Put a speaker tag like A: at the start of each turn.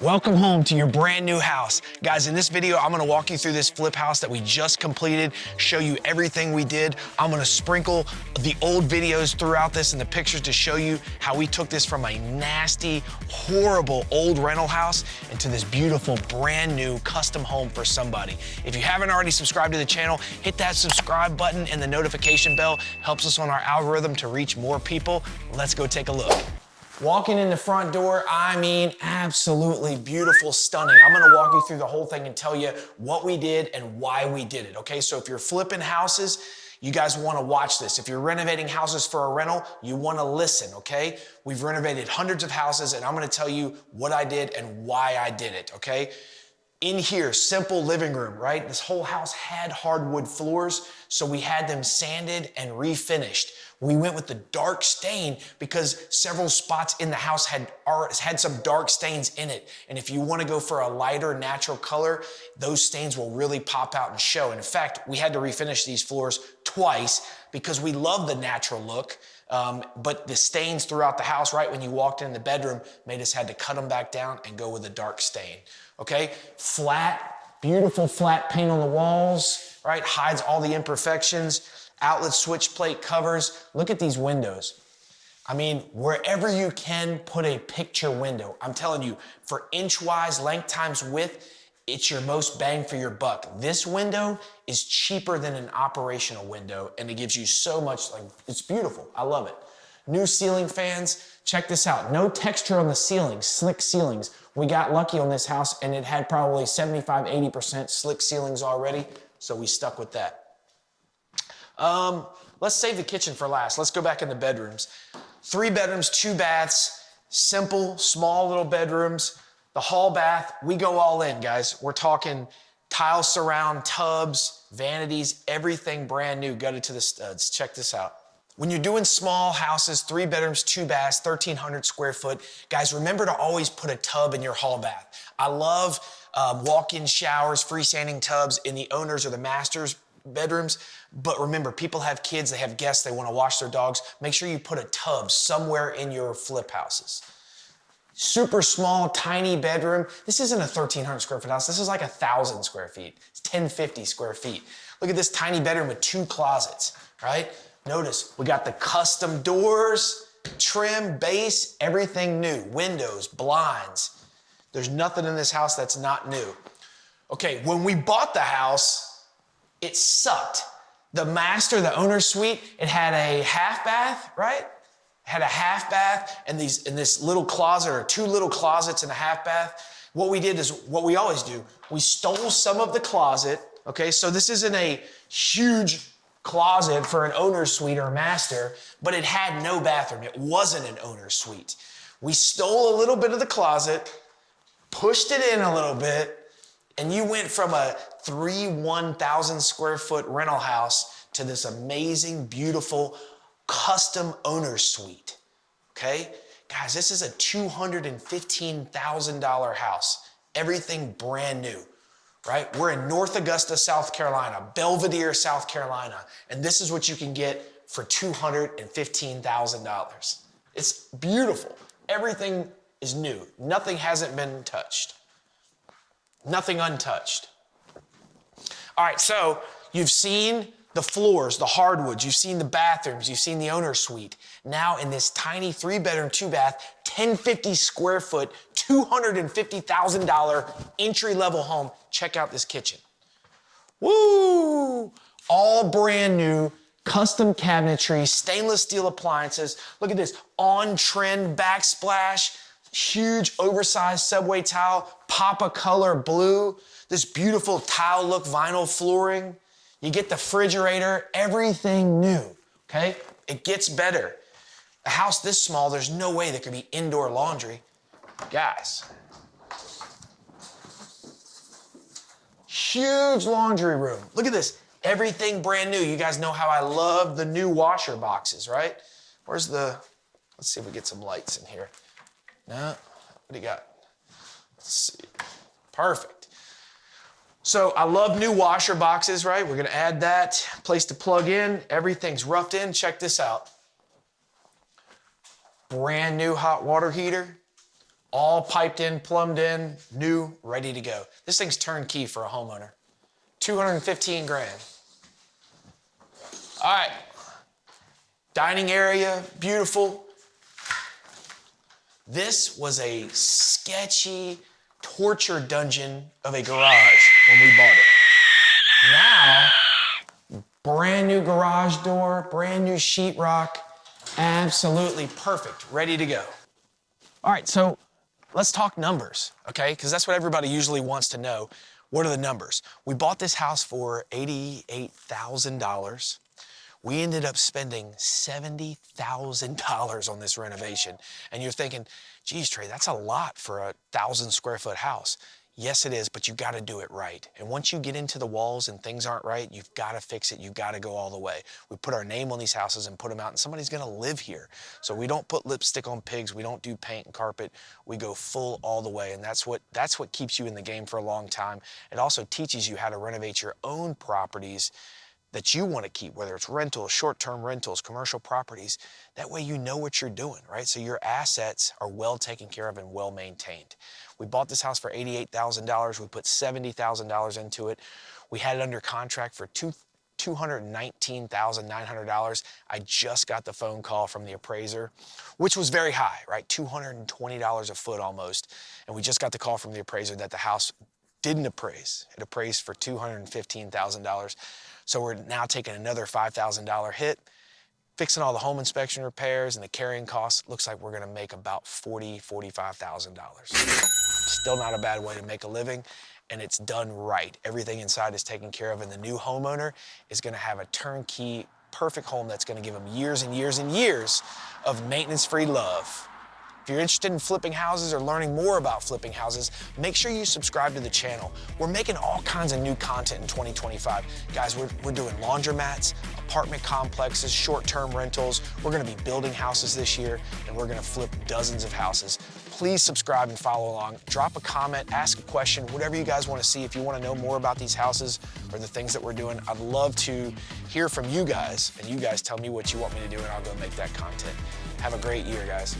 A: Welcome home to your brand new house. Guys, in this video, I'm gonna walk you through this flip house that we just completed, show you everything we did. I'm gonna sprinkle the old videos throughout this and the pictures to show you how we took this from a nasty, horrible old rental house into this beautiful, brand new custom home for somebody. If you haven't already subscribed to the channel, hit that subscribe button and the notification bell. Helps us on our algorithm to reach more people. Let's go take a look. Walking in the front door, I mean, absolutely beautiful, stunning. I'm gonna walk you through the whole thing and tell you what we did and why we did it, okay? So if you're flipping houses, you guys wanna watch this. If you're renovating houses for a rental, you wanna listen, okay? We've renovated hundreds of houses and I'm gonna tell you what I did and why I did it, okay? In here, simple living room, right? This whole house had hardwood floors, so we had them sanded and refinished. We went with the dark stain because several spots in the house had some dark stains in it. And if you want to go for a lighter natural color, those stains will really pop out and show. And in fact, we had to refinish these floors twice because we love the natural look. But the stains throughout the house, right when you walked in the bedroom, made us had to cut them back down and go with a dark stain, okay? Flat, beautiful flat paint on the walls, right? Hides all the imperfections. Outlet switch plate covers. Look at these windows. I mean, wherever you can put a picture window, I'm telling you, for inch-wise, length times width, it's your most bang for your buck. This window is cheaper than an operational window, and it gives you so much, like, it's beautiful. I love it. New ceiling fans. Check this out. No texture on the ceilings, slick ceilings. We got lucky on this house, and it had probably 75, 80% slick ceilings already, so we stuck with that. Let's save the kitchen for last. Let's go back in the bedrooms. 3 bedrooms, 2 baths, simple, small little bedrooms. The hall bath, we go all in, guys. We're talking tile surround, tubs, vanities, everything brand new, gutted to the studs. Check this out. When you're doing small houses, 3 bedrooms, 2 baths, 1,300 square foot, guys, remember to always put a tub in your hall bath. I love walk-in showers, freestanding tubs in the owners or the master's bedrooms. But remember, people have kids, they have guests, they want to wash their dogs. Make sure you put a tub somewhere in your flip houses. Super small, tiny bedroom. This isn't a 1,300 square foot house. This is like 1,000 square feet. It's 1,050 square feet. Look at this tiny bedroom with 2 closets, right? Notice we got the custom doors, trim, base, everything new. Windows, blinds. There's nothing in this house that's not new. Okay, when we bought the house, it sucked. The master, the owner's suite, it had a half bath, right? It had a half bath and this little closet or 2 little closets and a half bath. What we did is what we always do. We stole some of the closet, okay? So this isn't a huge closet for an owner's suite or a master, but it had no bathroom. It wasn't an owner's suite. We stole a little bit of the closet, pushed it in a little bit, and you went from a 1,000 square foot rental house to this amazing, beautiful, custom owner's suite, okay? Guys, this is a $215,000 house. Everything brand new, right? We're in North Augusta, South Carolina, Belvedere, South Carolina, and this is what you can get for $215,000. It's beautiful. Everything is new. Nothing hasn't been touched. Nothing untouched. All right, so you've seen the floors, the hardwoods, you've seen the bathrooms, you've seen the owner's suite. Now in this tiny 3 bedroom, 2 bath, 1,050 square foot, $250,000 entry level home, check out this kitchen. Woo! All brand new, custom cabinetry, stainless steel appliances. Look at this, on-trend backsplash, huge oversized subway tile, pop of color blue, this beautiful tile look vinyl flooring. You get the refrigerator, everything new, okay? It gets better. A house this small, there's no way there could be indoor laundry. Guys, huge laundry room. Look at this, everything brand new. You guys know how I love the new washer boxes, right? Let's see if we get some lights in here. No, what do you got? Let's see, perfect. So I love new washer boxes, right? We're gonna add that, place to plug in, everything's roughed in. Check this out. Brand new hot water heater, All piped in, plumbed in, new, ready to go. This thing's turnkey for a homeowner. 215 grand. All right, dining area, beautiful. This was a sketchy torture dungeon of a garage when we bought it. Now, brand new garage door, brand new sheetrock, absolutely perfect, ready to go. All right, so let's talk numbers, okay? Because that's what everybody usually wants to know. What are the numbers? We bought this house for $88,000. We ended up spending $70,000 on this renovation. And you're thinking, geez, Trey, that's a lot for a 1,000 square foot house. Yes, it is, but you gotta do it right. And once you get into the walls and things aren't right, you've gotta fix it, you've gotta go all the way. We put our name on these houses and put them out, and somebody's gonna live here. So we don't put lipstick on pigs, we don't do paint and carpet, we go full all the way, and that's what keeps you in the game for a long time. It also teaches you how to renovate your own properties that you want to keep, whether it's rentals, short-term rentals, commercial properties. That way you know what you're doing, right? So your assets are well taken care of and well maintained. We bought this house for $88,000. We put $70,000 into it. We had it under contract for $219,900. I just got the phone call from the appraiser, which was very high, right? $220 a foot almost. And we just got the call from the appraiser that the house didn't appraise. It appraised for $215,000. So we're now taking another $5,000 hit, fixing all the home inspection repairs and the carrying costs. Looks like we're gonna make about $45,000. Still not a bad way to make a living, and it's done right. Everything inside is taken care of, and the new homeowner is gonna have a turnkey, perfect home that's gonna give them years and years and years of maintenance-free love. If you're interested in flipping houses or learning more about flipping houses, make sure you subscribe to the channel. We're making all kinds of new content in 2025. Guys, we're doing laundromats, apartment complexes, short-term rentals. We're gonna be building houses this year, and we're gonna flip dozens of houses. Please subscribe and follow along. Drop a comment, ask a question, whatever you guys wanna see. If you wanna know more about these houses or the things that we're doing, I'd love to hear from you guys, and you guys tell me what you want me to do, and I'll go make that content. Have a great year, guys.